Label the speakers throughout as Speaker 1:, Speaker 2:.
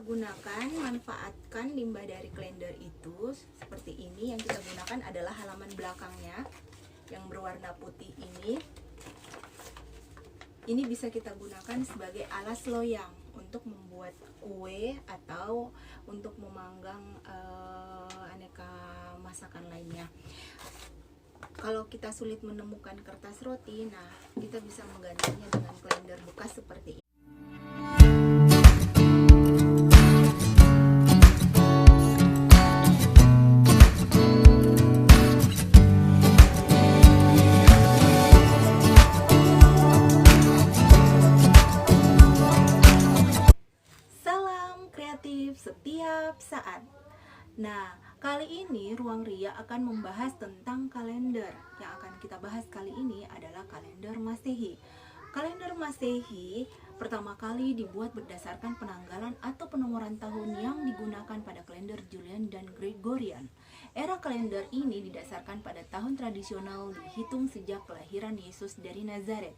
Speaker 1: gunakan, manfaatkan limbah dari kalender itu seperti ini. Yang kita gunakan adalah halaman belakangnya yang berwarna putih ini. Ini bisa kita gunakan sebagai alas loyang untuk membuat kue atau untuk memanggang aneka masakan lainnya. Kalau kita sulit menemukan kertas roti, nah kita bisa menggantinya dengan kalender bekas seperti ini. Salam kreatif setiap saat. Nah, kali ini Ruang Ria akan membahas tentang kalender. Yang akan kita bahas kali ini adalah kalender Masehi. Kalender Masehi pertama kali dibuat berdasarkan penanggalan atau penomoran tahun yang digunakan pada kalender Julian dan Gregorian. Era kalender ini didasarkan pada tahun tradisional dihitung sejak kelahiran Yesus dari Nazaret.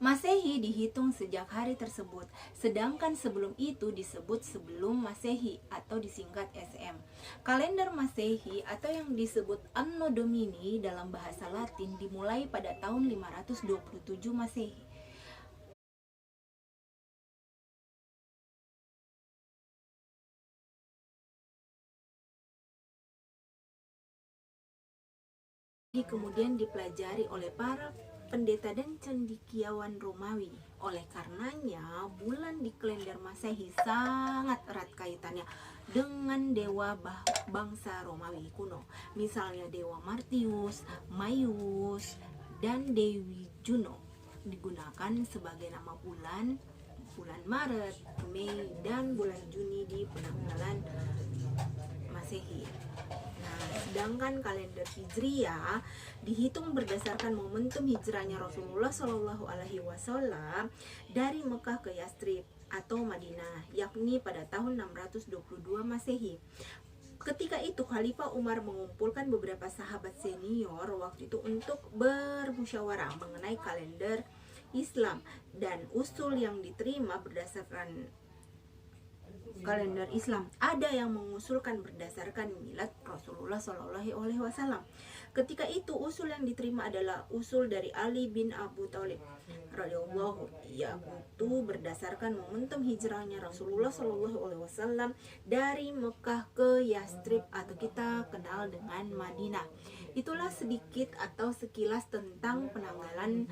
Speaker 1: Masehi dihitung sejak hari tersebut, sedangkan sebelum itu disebut sebelum Masehi atau disingkat SM. Kalender Masehi atau yang disebut Anno Domini dalam bahasa Latin dimulai pada tahun 527 Masehi. Kemudian dipelajari oleh para pendeta dan cendekiawan Romawi. Oleh karenanya, bulan di kalender Masehi sangat erat kaitannya dengan dewa bangsa Romawi kuno. Misalnya dewa Martius, Maius, dan Dewi Juno digunakan sebagai nama bulan Maret, Mei, dan bulan Juni di penanggalan Masehi. Sedangkan kalender Hijriah dihitung berdasarkan momentum hijrahnya Rasulullah Shallallahu Alaihi Wasallam dari Mekah ke Yastrib atau Madinah, yakni pada tahun 622 Masehi. Ketika itu Khalifah Umar mengumpulkan beberapa sahabat senior waktu itu untuk bermusyawarah mengenai kalender Islam dan usul yang diterima berdasarkan kalender Islam. Ada yang mengusulkan berdasarkan milad Rasulullah Shallallahu Alaihi Wasallam. Ketika itu usul yang diterima adalah usul dari Ali bin Abu Thalib radhiyallahu, yaitu berdasarkan momentum hijrahnya Rasulullah Shallallahu Alaihi Wasallam dari Mekah ke Yastrib atau kita kenal dengan Madinah. Itulah sedikit atau sekilas tentang penanggalan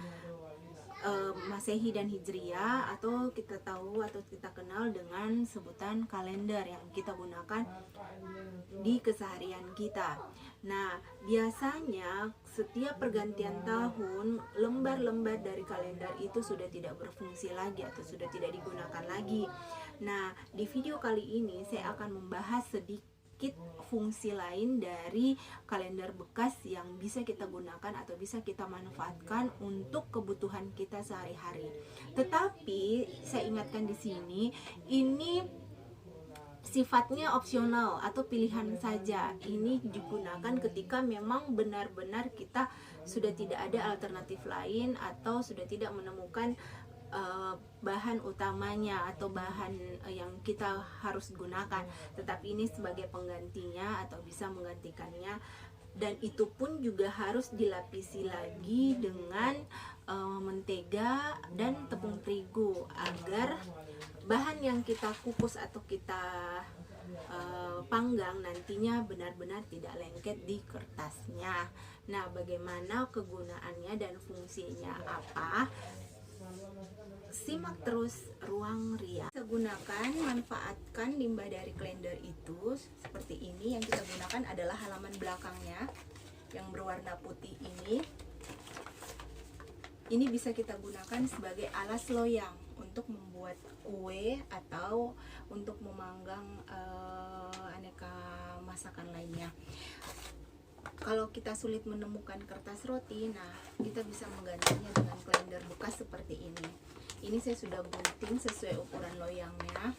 Speaker 1: Masehi dan Hijriah, atau kita tahu atau kita kenal dengan sebutan kalender yang kita gunakan di keseharian kita. Nah, biasanya setiap pergantian tahun lembar-lembar dari kalender itu sudah tidak berfungsi lagi atau sudah tidak digunakan lagi. Nah, di video kali ini saya akan membahas sedikit fungsi lain dari kalender bekas yang bisa kita gunakan atau bisa kita manfaatkan untuk kebutuhan kita sehari-hari. Tetapi saya ingatkan di sini, ini sifatnya opsional atau pilihan saja. Ini digunakan ketika memang benar-benar kita sudah tidak ada alternatif lain atau sudah tidak menemukan bahan utamanya atau bahan yang kita harus gunakan, tetapi ini sebagai penggantinya atau bisa menggantikannya, dan itu pun juga harus dilapisi lagi dengan mentega dan tepung terigu agar bahan yang kita kukus atau kita panggang nantinya benar-benar tidak lengket di kertasnya. Nah, bagaimana kegunaannya dan fungsinya apa? Simak terus Ruang Ria. Kita gunakan, manfaatkan limbah dari kalender itu seperti ini. Yang kita gunakan adalah halaman belakangnya yang berwarna putih ini. Ini bisa kita gunakan sebagai alas loyang untuk membuat kue atau untuk memanggang aneka masakan lainnya. Kalau kita sulit menemukan kertas roti, nah kita bisa menggantinya dengan kalender bekas seperti ini. Ini saya sudah gunting sesuai ukuran loyangnya.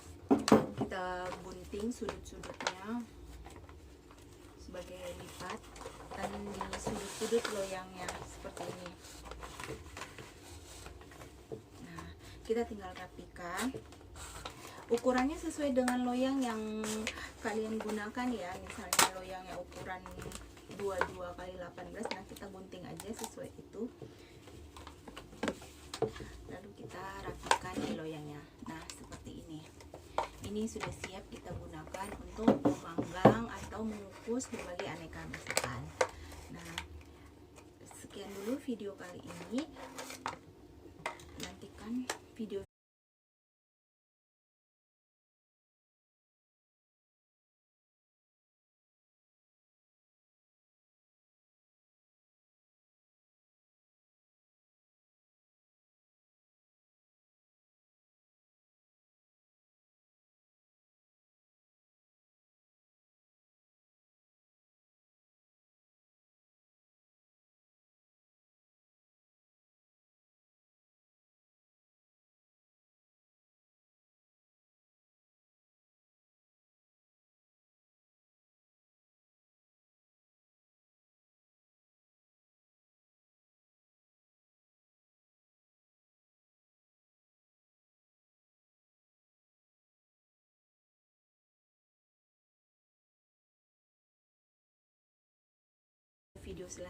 Speaker 1: Kita gunting sudut-sudutnya sebagai lipat dan di sudut-sudut loyangnya seperti ini. Nah, kita tinggal rapikan. Ukurannya sesuai dengan loyang yang kalian gunakan ya. Misalnya loyangnya ukuran 22 kali 18, nah kita gunting aja sesuai itu. Lalu kita rapikan di loyangnya. Nah, seperti ini. Ini sudah siap kita gunakan untuk memanggang atau mengukus berbagai aneka masakan. Nah, sekian dulu video kali ini. Nantikan video selanjutnya.